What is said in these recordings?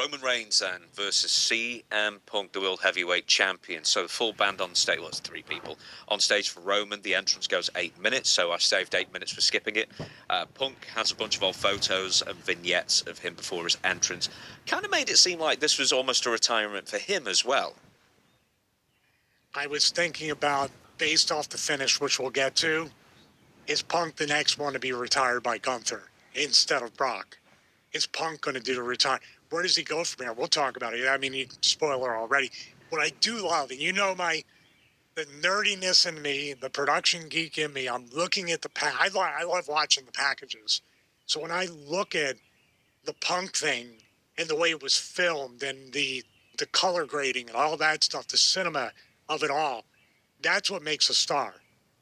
Roman Reigns then versus CM Punk, the World Heavyweight Champion. So the full band on stage, well, it's 3 people. On stage for Roman, the entrance goes 8 minutes, so I saved 8 minutes for skipping it. Punk has a bunch of old photos and vignettes of him before his entrance. Kind of made it seem like this was almost a retirement for him as well. I was thinking about, based off the finish, which we'll get to, is Punk the next one to be retired by Gunther instead of Brock? Is Punk going to do the retire? Where does he go from here? We'll talk about it. I mean, spoiler already. What I do love, and you know the nerdiness in me, the production geek in me, I'm looking at the I love watching the packages. So when I look at the Punk thing and the way it was filmed and the color grading and all that stuff, the cinema of it all, that's what makes a star.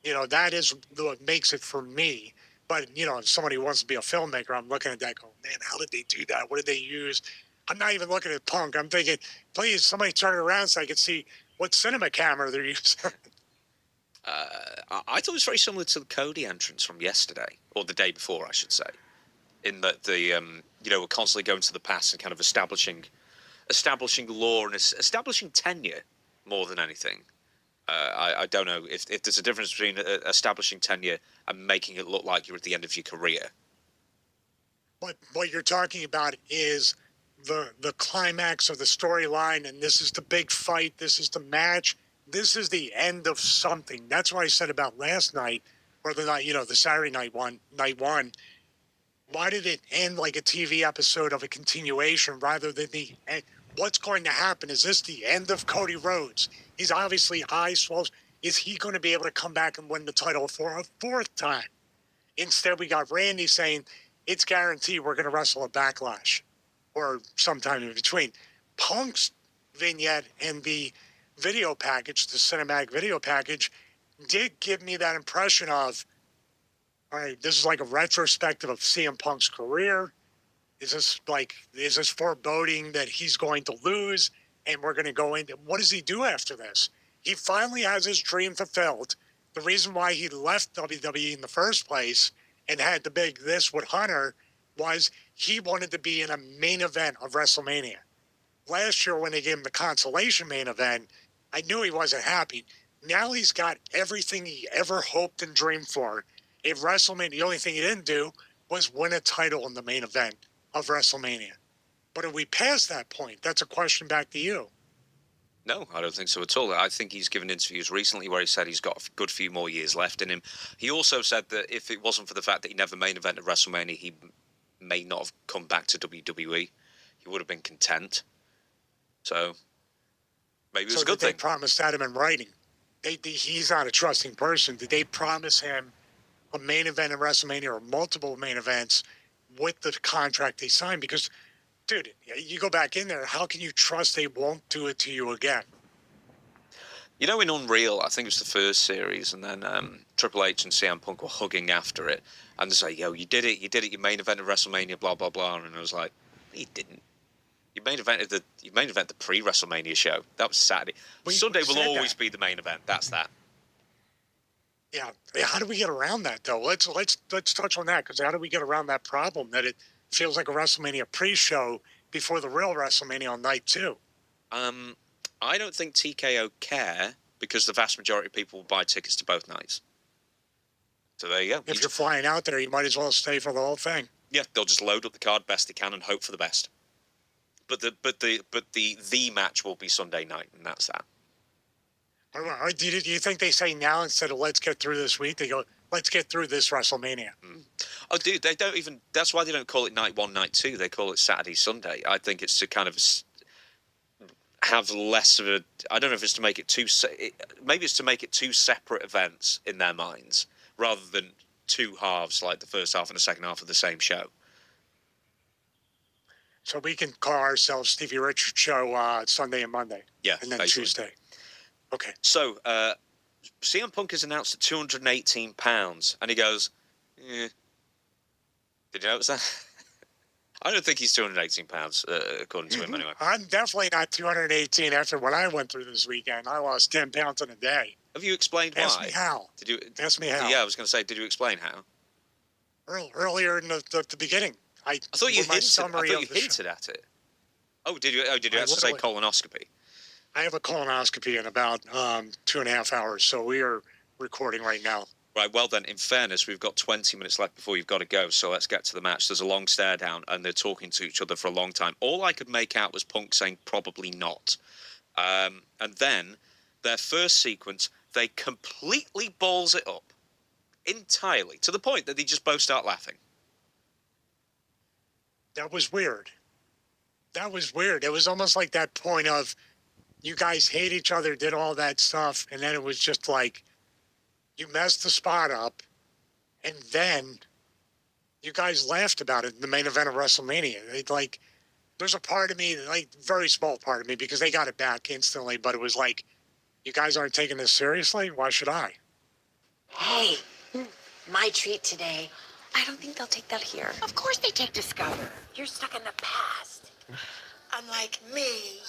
You know, that is what makes it for me. But, you know, if somebody wants to be a filmmaker, I'm looking at that going, man, how did they do that? What did they use? I'm not even looking at Punk. I'm thinking, please, somebody turn it around so I can see what cinema camera they're using. I thought it was very similar to the Cody entrance from yesterday, or the day before, I should say. In that we're constantly going to the past and kind of establishing lore and establishing tenure more than anything. I don't know if there's a difference between establishing tenure and making it look like you're at the end of your career. But what you're talking about is the climax of the storyline, and this is the big fight. This is the match. This is the end of something. That's what I said about last night, or the night, the Saturday night one. Why did it end like a TV episode of a continuation rather than the end? What's going to happen? Is this the end of Cody Rhodes? He's obviously high swells. Is he going to be able to come back and win the title for a 4th time? Instead, we got Randy saying, it's guaranteed we're going to wrestle a Backlash or sometime in between. Punk's vignette and the video package, the cinematic video package, did give me that impression of, all right, this is like a retrospective of CM Punk's career. Is this foreboding that he's going to lose and we're going to go into, what does he do after this? He finally has his dream fulfilled. The reason why he left WWE in the first place and had the big this with Hunter was he wanted to be in a main event of WrestleMania. Last year when they gave him the consolation main event, I knew he wasn't happy. Now he's got everything he ever hoped and dreamed for. At WrestleMania, the only thing he didn't do was win a title in the main event of WrestleMania. But if we pass that point, that's a question back to you. No, I don't think so at all. I think he's given interviews recently where he said he's got a good few more years left in him. He also said that if it wasn't for the fact that he never main evented WrestleMania, he may not have come back to WWE. He would have been content. So maybe it was a good thing. They promised that him in writing. He's not a trusting person. Did they promise him a main event in WrestleMania or multiple main events with the contract they signed? Because, dude, you go back in there, how can you trust they won't do it to you again? You know, in Unreal, I think it was the first series, and then Triple H and CM Punk were hugging after it, and they say, "Yo, you did it, you main evented WrestleMania, blah blah blah," and I was like, "You didn't. You main evented the pre-WrestleMania show. That was Saturday. Sunday will always be the main event. That's that." Yeah, how do we get around that though? Let's touch on that, because how do we get around that problem that it feels like a WrestleMania pre-show before the real WrestleMania on night 2? I don't think TKO care, because the vast majority of people will buy tickets to both nights. So there you go. If you're flying out there, you might as well stay for the whole thing. Yeah, they'll just load up the card best they can and hope for the best. But the match will be Sunday night, and that's that. Do you think they say now, instead of let's get through this week, they go, let's get through this WrestleMania? Oh, dude, they don't even. That's why they don't call it night 1, night 2. They call it Saturday, Sunday. I think it's to kind of have less of a. I don't know if it's to make it too. Maybe it's to make it 2 separate events in their minds, rather than 2 halves, like the first half and the second half of the same show. So we can call ourselves Stevie Richards Show Sunday and Monday. Yeah, and then basically. Tuesday. Okay. So CM Punk is announced at £218, and he goes, "Eh." Did you notice that? I don't think he's £218, according to him, anyway. I'm definitely not 218 after what I went through this weekend. I lost 10 pounds in a day. Have you explained why? Ask me how. Ask me how. Yeah, I was going to say, did you explain how? Earlier in the beginning. I thought you hinted at it. Oh, did you? Oh, did you I actually say literally- colonoscopy? I have a colonoscopy in about 2.5 hours, so we are recording right now. Right, well then, in fairness, we've got 20 minutes left before you've got to go, so let's get to the match. There's a long stare down, and they're talking to each other for a long time. All I could make out was Punk saying probably not. And then, their first sequence, they completely balls it up. Entirely. To the point that they just both start laughing. That was weird. That was weird. It was almost like that point of you guys hate each other, did all that stuff, and then it was just like you messed the spot up, and then you guys laughed about it in the main event of WrestleMania. Like, there's a part of me, like, very small part of me, because they got it back instantly, but it was like, you guys aren't taking this seriously? Why should I? Hey, my treat today. I don't think they'll take that here. Of course they take Discover. You're stuck in the past. Unlike me.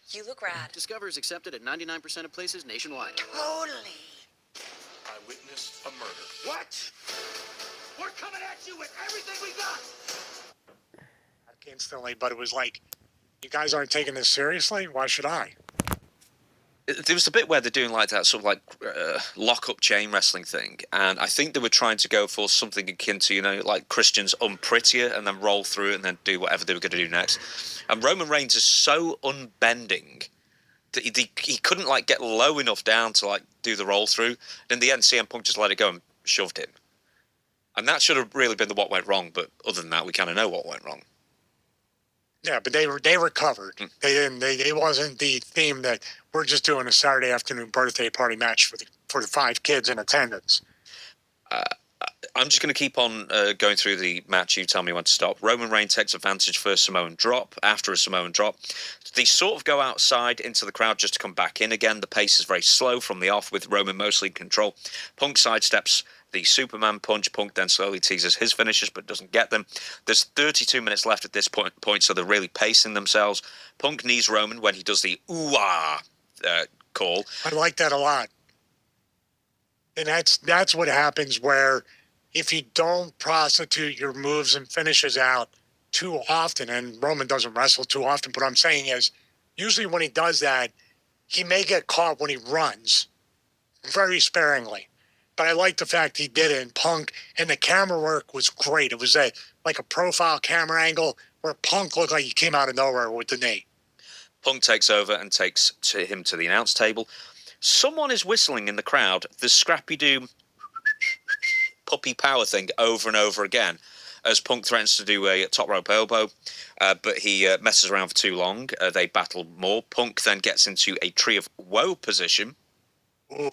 You look rad. Discover is accepted at 99% of places nationwide. Totally. I witnessed a murder. What? We're coming at you with everything we got! Instantly, but it was like, you guys aren't taking this seriously? Why should I? There was a bit where they're doing like that sort of like lock-up chain wrestling thing, and I think they were trying to go for something akin to, you know, like Christian's Unprettier, and then roll through it and then do whatever they were going to do next. And Roman Reigns is so unbending that he couldn't like get low enough down to like do the roll through. And in the end, CM Punk just let it go and shoved him. And that should have really been the what went wrong, but other than that, we kind of know what went wrong. Yeah, but they recovered. They didn't. They wasn't the theme that we're just doing a Saturday afternoon birthday party match for the 5 kids in attendance. I'm just going to keep on going through the match. You tell me when to stop. Roman Reigns takes advantage for a Samoan drop. After a Samoan drop, they sort of go outside into the crowd just to come back in again. The pace is very slow from the off, with Roman mostly in control. Punk sidesteps the Superman punch. Punk then slowly teases his finishes but doesn't get them. There's 32 minutes left at this point, so they're really pacing themselves. Punk knees Roman when he does the ooh-ah call. I like that a lot. And that's what happens where if you don't prostitute your moves and finishes out too often, and Roman doesn't wrestle too often, but what I'm saying is usually when he does that, he may get caught when he runs very sparingly. But I like the fact he did it in Punk, and the camera work was great. It was like a profile camera angle where Punk looked like he came out of nowhere with the knee. Punk takes over and takes him to the announce table. Someone is whistling in the crowd the Scrappy-Doo puppy power thing over and over again as Punk threatens to do a top rope elbow, but he messes around for too long. They battle more. Punk then gets into a Tree of Woe position. Ooh.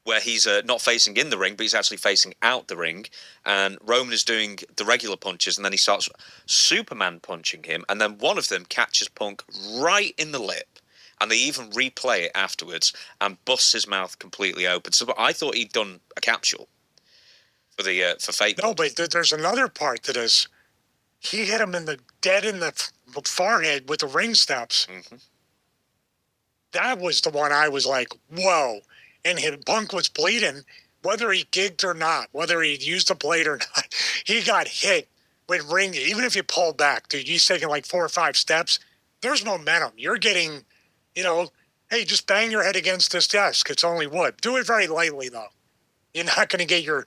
Where he's not facing in the ring, but he's actually facing out the ring. And Roman is doing the regular punches, and then he starts Superman punching him. And then one of them catches Punk right in the lip. And they even replay it afterwards and busts his mouth completely open. So I thought he'd done a capsule for Fate. No, but there's another part to this. He hit him in the forehead with the ring steps. Mm-hmm. That was the one I was like, whoa. And Punk was bleeding, whether he gigged or not, whether he used a blade or not. He got hit with ring. Even if you pull back, dude, he's taking like 4 or 5 steps. There's momentum. You're getting, hey, just bang your head against this desk. It's only wood. Do it very lightly, though. You're not going to get your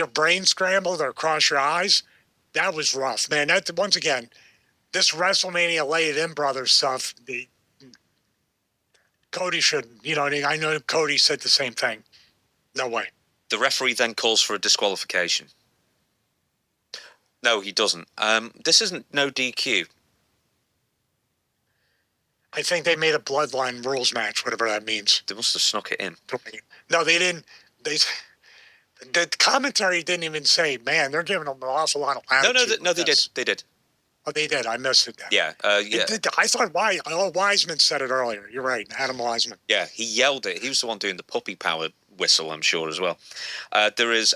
brain scrambled or cross your eyes. That was rough, man. That, once again, this WrestleMania Lay It In Brothers stuff, Cody should, I know Cody said the same thing. No way. The referee then calls for a disqualification. No, he doesn't. This isn't no DQ. I think they made a bloodline rules match, whatever that means. They must have snuck it in. No, they didn't. The commentary didn't even say, man, they're giving them an awful lot of latitude. No, they did. They did. Oh, they did. I missed it then. Yeah, I thought Wiseman said it earlier. You're right, Adam Wiseman. Yeah, he yelled it. He was the one doing the puppy power whistle, I'm sure, as well. There is,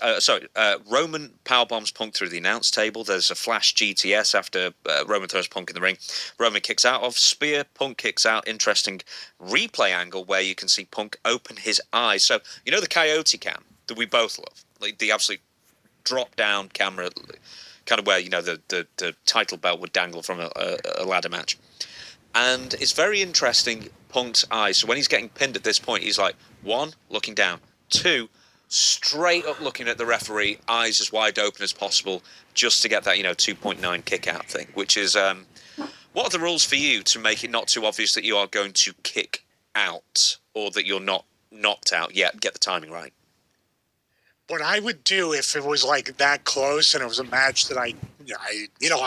Roman powerbombs Punk through the announce table. There's a flash GTS after Roman throws Punk in the ring. Roman kicks out of spear. Punk kicks out. Interesting replay angle where you can see Punk open his eyes. So, the coyote cam that we both love, like the absolute drop-down camera kind of where, you know, the title belt would dangle from a ladder match. And it's very interesting, Punk's eyes. So when he's getting pinned at this point, he's like, 1, looking down, 2, straight up looking at the referee, eyes as wide open as possible, just to get that, 2.9 kick out thing, which is, what are the rules for you to make it not too obvious that you are going to kick out or that you're not knocked out yet? Get the timing right. What I would do if it was like that close and it was a match that I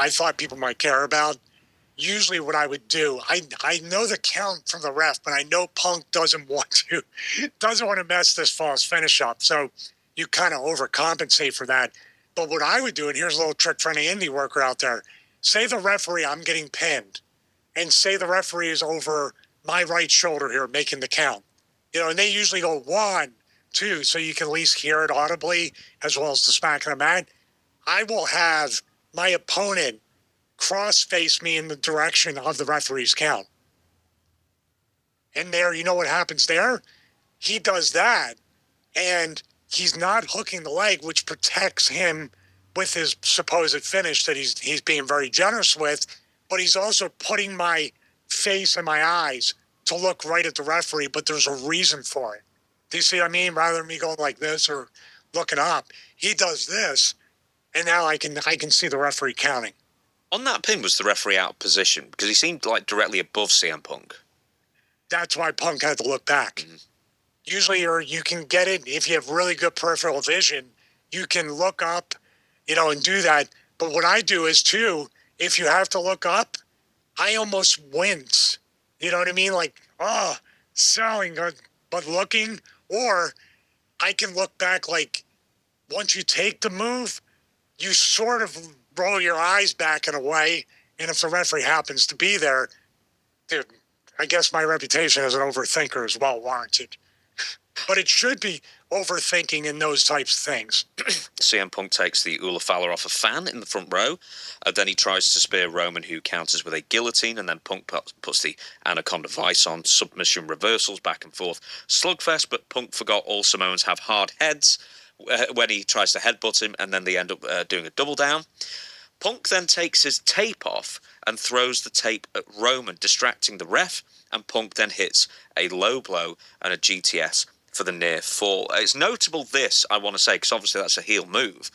thought people might care about, usually what I would do, I know the count from the ref, but I know Punk doesn't want to mess this false finish up. So you kind of overcompensate for that. But what I would do, and here's a little trick for any indie worker out there, say the referee, I'm getting pinned, and say the referee is over my right shoulder here making the count. And they usually go 1, 2, so you can at least hear it audibly as well as the smack of the mat. I will have my opponent cross-face me in the direction of the referee's count. And there, you know what happens there? He does that, and he's not hooking the leg, which protects him with his supposed finish that he's being very generous with, but he's also putting my face and my eyes to look right at the referee, but there's a reason for it. Do you see what I mean? Rather than me going like this or looking up, he does this, and now I can see the referee counting. On that pin, was the referee out of position? Because he seemed like directly above CM Punk. That's why Punk had to look back. Mm-hmm. Usually you can get it, if you have really good peripheral vision, you can look up, and do that. But what I do is, too, if you have to look up, I almost wince. You know what I mean? Like, selling, but looking. Or I can look back, like, once you take the move, you sort of roll your eyes back in a way, and if the referee happens to be there, dude, I guess my reputation as an overthinker is well warranted. But it should be overthinking in those types of things. CM Punk takes the Ula Fowler off a fan in the front row. Then he tries to spear Roman, who counters with a guillotine, and then Punk puts the Anaconda Vice on, submission reversals back and forth. Slugfest, but Punk forgot all Samoans have hard heads when he tries to headbutt him, and then they end up doing a double down. Punk then takes his tape off and throws the tape at Roman, distracting the ref, and Punk then hits a low blow and a GTS for the near fall. It's notable this, I want to say, because obviously that's a heel move.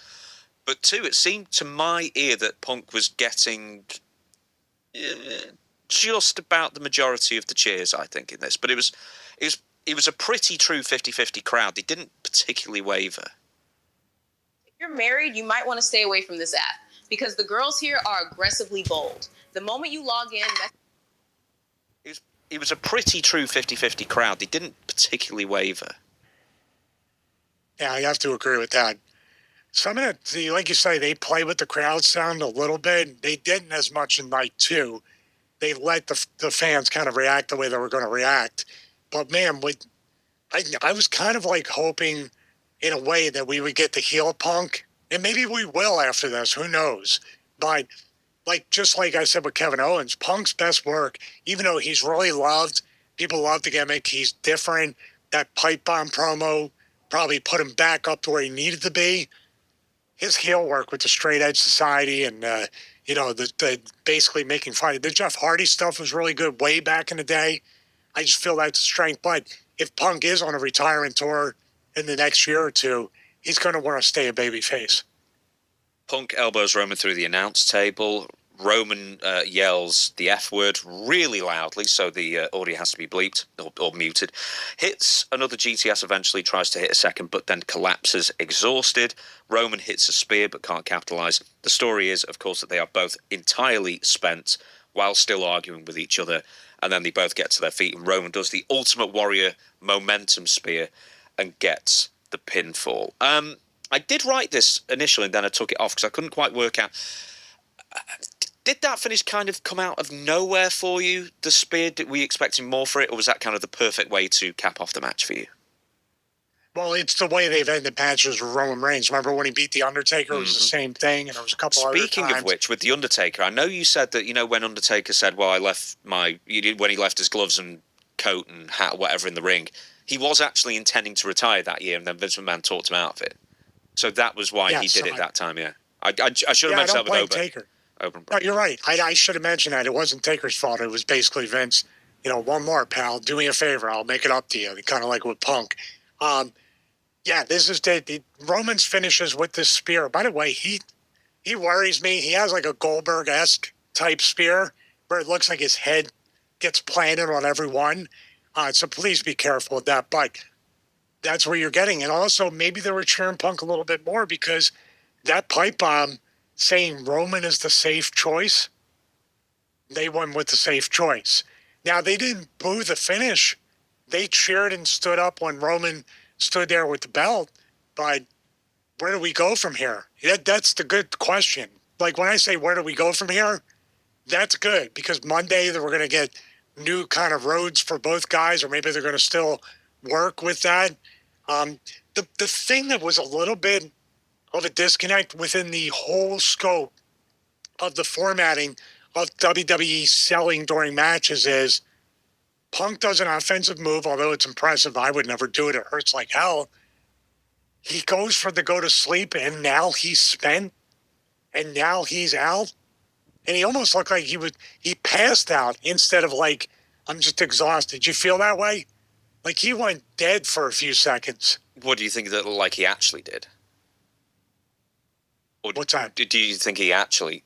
But 2, it seemed to my ear that Punk was getting just about the majority of the cheers, I think, in this. But it was a pretty true 50-50 crowd. They didn't particularly waver. If you're married, you might want to stay away from this app because the girls here are aggressively bold. The moment you log in... It was a pretty true 50-50 crowd. They didn't particularly waver. Yeah, I have to agree with that. Some of it, like you say, they play with the crowd sound a little bit. They didn't as much in night 2. They let the fans kind of react the way they were going to react. But, man, I was kind of like hoping in a way that we would get the heel Punk. And maybe we will after this. Who knows? But... just like I said with Kevin Owens, Punk's best work, even though he's really loved, people love the gimmick, he's different. That pipe bomb promo probably put him back up to where he needed to be. His heel work with the Straight Edge Society and, the basically making fun. The Jeff Hardy stuff was really good way back in the day. I just feel that's a strength. But if Punk is on a retirement tour in the next year or 2, he's going to want to stay a babyface. Punk elbows Roman through the announce table. Roman yells the F word really loudly, so the audio has to be bleeped or muted. Hits another GTS eventually, tries to hit a second, but then collapses exhausted. Roman hits a spear, but can't capitalize. The story is, of course, that they are both entirely spent while still arguing with each other, and then they both get to their feet, and Roman does the Ultimate Warrior momentum spear and gets the pinfall. I did write this initially, and then I took it off because I couldn't quite work out. Did that finish kind of come out of nowhere for you, the spear? Were you expecting more for it, or was that kind of the perfect way to cap off the match for you? Well, it's the way they've ended matches with Roman Reigns. Remember when he beat The Undertaker? It was the same thing, and there was a couple other times. Speaking of which, with The Undertaker, I know you said that, when Undertaker said, well, I left when he left his gloves and coat and hat, whatever, in the ring, he was actually intending to retire that year, and then Vince McMahon talked him out of it. So that was why he did it that time, yeah. I should have Yeah, I mentioned don't that blame with Taker. Open. No, you're right. I should have mentioned that. It wasn't Taker's fault. It was basically Vince. One more, pal. Do me a favor. I'll make it up to you. Kind of like with Punk. Yeah, this is the Roman's finishes with this spear. By the way, he worries me. He has like a Goldberg-esque type spear where it looks like his head gets planted on every one. So please be careful with that. But that's where you're getting. And also, maybe they were cheering Punk a little bit more because that pipe bomb saying Roman is the safe choice, they went with the safe choice. Now, they didn't boo the finish. They cheered and stood up when Roman stood there with the belt. But where do we go from here? That's the good question. Like when I say where do we go from here, that's good because Monday we're going to get new kind of roads for both guys, or maybe they're going to still work with that. The thing that was a little bit of a disconnect within the whole scope of the formatting of WWE selling during matches is Punk does an offensive move, although it's impressive. I would never do it. It hurts like hell. He goes for the go to sleep, and now he's spent, and now he's out. And he almost looked like he passed out instead of like, I'm just exhausted. Did you feel that way? Like he went dead for a few seconds. What do you think that like he actually did? Or What's that? Do you think he actually,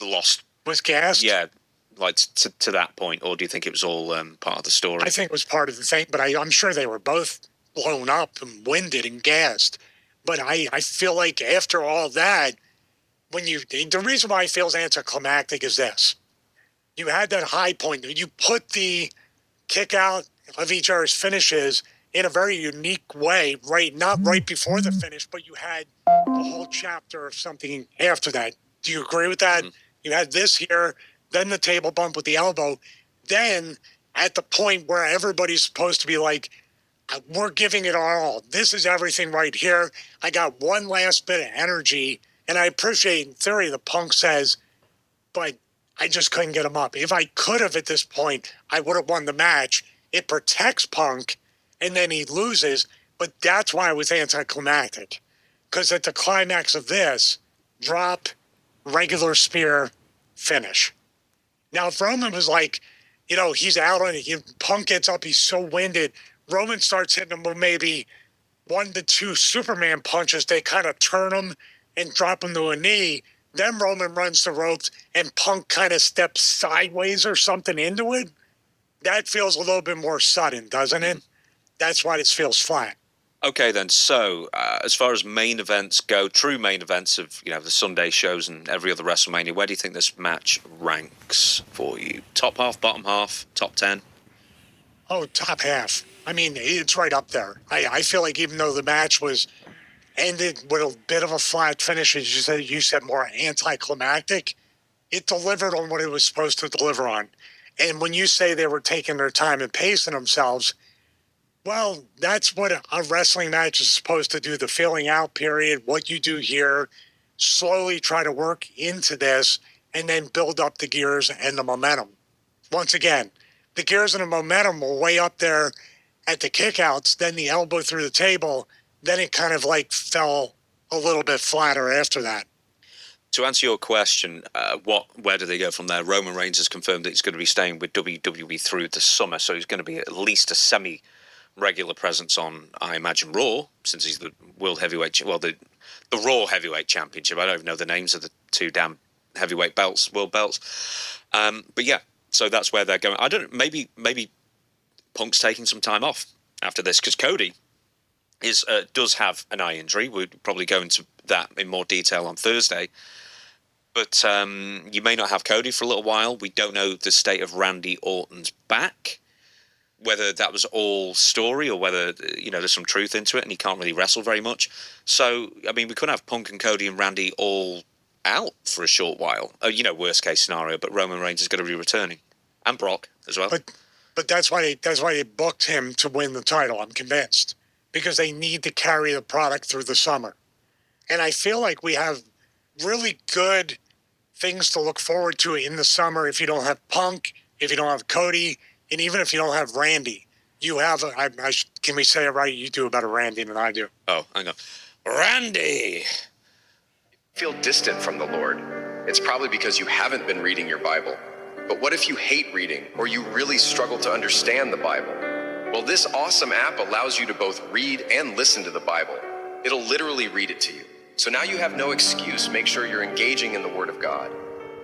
lost? Was gassed? Yeah, like to that point, or do you think it was all part of the story? I think it was part of the thing, but I'm sure they were both blown up and winded and gassed. But I feel like after all that, the reason why it feels anticlimactic is this. You had that high point. You put the kick out of each other's finishes in a very unique way, not right before the finish, but you had a whole chapter of something after that. Do you agree with that? Mm-hmm. You had this here, then the table bump with the elbow, then at the point where everybody's supposed to be like, we're giving it our all. This is everything right here. I got one last bit of energy, and I appreciate in theory the Punk says, but I just couldn't get him up. If I could have at this point, I would have won the match. It protects Punk, and then he loses, but that's why it was anticlimactic. Because at the climax of this, drop, regular spear, finish. Now, if Roman was like, he's out on it, Punk gets up, he's so winded, Roman starts hitting him with maybe 1 to 2 Superman punches. They kind of turn him and drop him to a knee. Then Roman runs the ropes and Punk kind of steps sideways or something into it. That feels a little bit more sudden, doesn't it? That's why this feels flat. Okay, then. So, as far as main events go, true main events of the Sunday shows and every other WrestleMania, where do you think this match ranks for you? Top half, bottom half, top 10? Oh, top half. I mean, it's right up there. I feel like even though the match was ended with a bit of a flat finish, as you said more anticlimactic, it delivered on what it was supposed to deliver on. And when you say they were taking their time and pacing themselves, well, that's what a wrestling match is supposed to do, the feeling out period, what you do here, slowly try to work into this, and then build up the gears and the momentum. Once again, the gears and the momentum were way up there at the kickouts, then the elbow through the table, then it kind of like fell a little bit flatter after that. To answer your question, where do they go from there? Roman Reigns has confirmed that he's going to be staying with WWE through the summer, so he's going to be at least a semi-regular presence on, I imagine, Raw, since he's the World Heavyweight, the Raw Heavyweight Championship. I don't even know the names of the two damn heavyweight belts, world belts. But yeah, so that's where they're going. I don't know, maybe Punk's taking some time off after this, because Cody does have an eye injury. We'll probably go into that in more detail on Thursday. But you may not have Cody for a little while. We don't know the state of Randy Orton's back, whether that was all story or whether there's some truth into it and he can't really wrestle very much. So, I mean, we could have Punk and Cody and Randy all out for a short while. Worst case scenario, but Roman Reigns is going to be returning. And Brock as well. But that's why they booked him to win the title, I'm convinced. Because they need to carry the product through the summer. And I feel like we have really good things to look forward to in the summer if you don't have Punk, if you don't have Cody, and even if you don't have Randy. You have, can we say it right? You do a better Randy than I do. Oh, hang on. Randy! feel distant from the Lord, it's probably because you haven't been reading your Bible. But what if you hate reading or you really struggle to understand the Bible? Well, this awesome app allows you to both read and listen to the Bible. It'll literally read it to you. So now you have no excuse. Make sure you're engaging in the Word of God.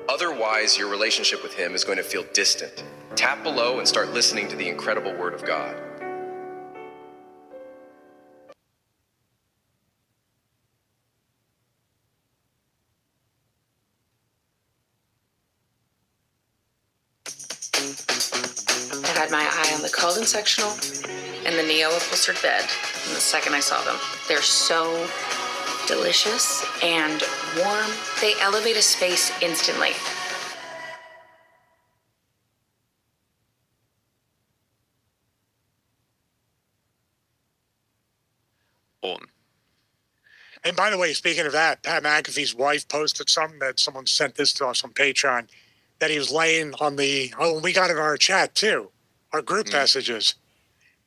Otherwise, your relationship with Him is going to feel distant. Tap below and start listening to the incredible Word of God. I had my eye on the Calden sectional and the Neo upholstered bed. And the second I saw them, they're so delicious and warm. They elevate a space instantly. On. And by the way, speaking of that, Pat McAfee's wife posted something that someone sent this to us on Patreon, that he was laying on the, we got it in our chat too, our group messages,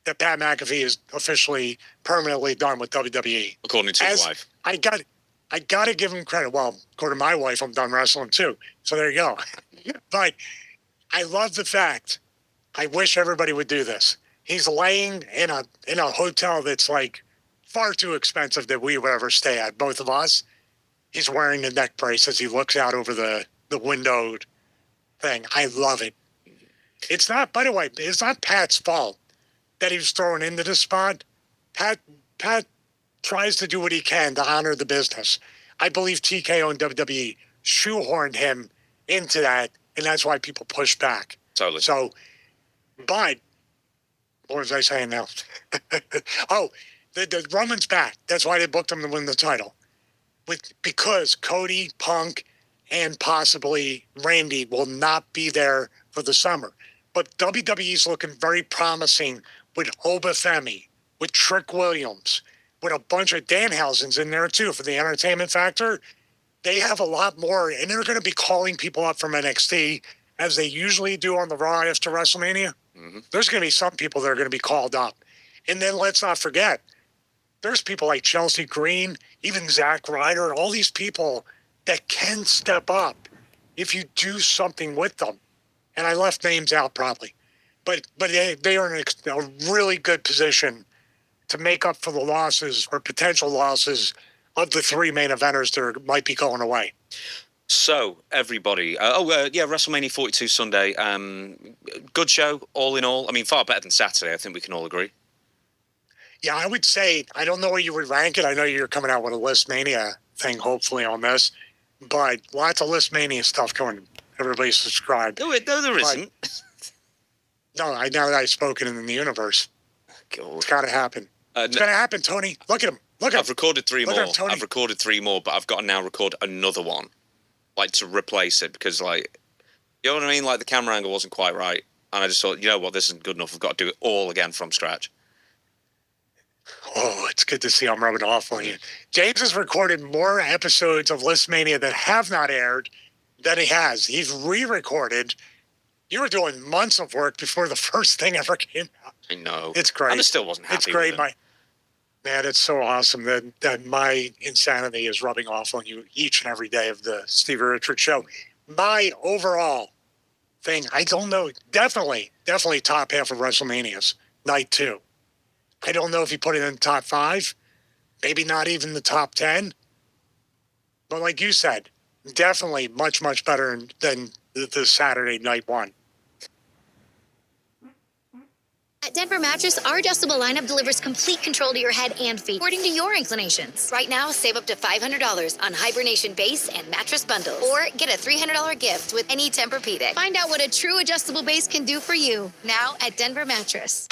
that Pat McAfee is officially permanently done with WWE. According to his wife. I got to give him credit. Well, according to my wife, I'm done wrestling too. So there you go. But I love the fact, I wish everybody would do this. He's laying in a hotel that's like far too expensive that we would ever stay at, both of us. He's wearing the neck brace as he looks out over the windowed thing. I love it. It's not, by the way, it's not Pat's fault that he was thrown into the spot. Pat tries to do what he can to honor the business. I believe TKO and WWE shoehorned him into that, and that's why people push back. Totally. So, but what was I saying now? Oh, the Roman's back. That's why they booked him to win the title. Because Cody, Punk, and possibly Randy will not be there for the summer. But WWE's looking very promising with Obafemi, with Trick Williams, with a bunch of Danhausen's in there too for the entertainment factor. They have a lot more, and they're going to be calling people up from NXT as they usually do on the Raw after WrestleMania. Mm-hmm. There's going to be some people that are going to be called up. And then let's not forget, there's people like Chelsea Green, even Zack Ryder, all these people that can step up if you do something with them. And I left names out probably. But they are in a really good position to make up for the losses or potential losses of the three main eventers that might be going away. So, everybody. WrestleMania 42 Sunday. Good show, all in all. I mean, far better than Saturday, I think we can all agree. Yeah, I would say, I don't know where you would rank it. I know you're coming out with a List Mania thing, hopefully, on this. But lots of List Mania stuff coming. Everybody subscribed. No, there isn't. No, I know that I've spoken in the universe. God. It's got to happen. It's going to happen, Tony. Look at him. I've recorded three more. Tony. I've recorded three more, but I've got to now record another one, like to replace it because, like, you know what I mean? Like the camera angle wasn't quite right, and I just thought, you know what, this isn't good enough. I've got to do it all again from scratch. Oh, it's good to see I'm rubbing off on you. James has recorded more episodes of List Mania that have not aired than he has. He's re-recorded. You were doing months of work before the first thing ever came out. I know. It's great. And I still wasn't happy. It's great. With it. Man, it's so awesome that my insanity is rubbing off on you each and every day of the Stevie Richards show. My overall thing, I don't know, definitely top half of WrestleMania's night 2. I don't know if you put it in the top 5, maybe not even the top 10. But like you said, definitely much, much better than the Saturday night 1. At Denver Mattress, our adjustable lineup delivers complete control to your head and feet, according to your inclinations. Right now, save up to $500 on Hibernation base and mattress bundles. Or get a $300 gift with any Tempur-Pedic. Find out what a true adjustable base can do for you now at Denver Mattress.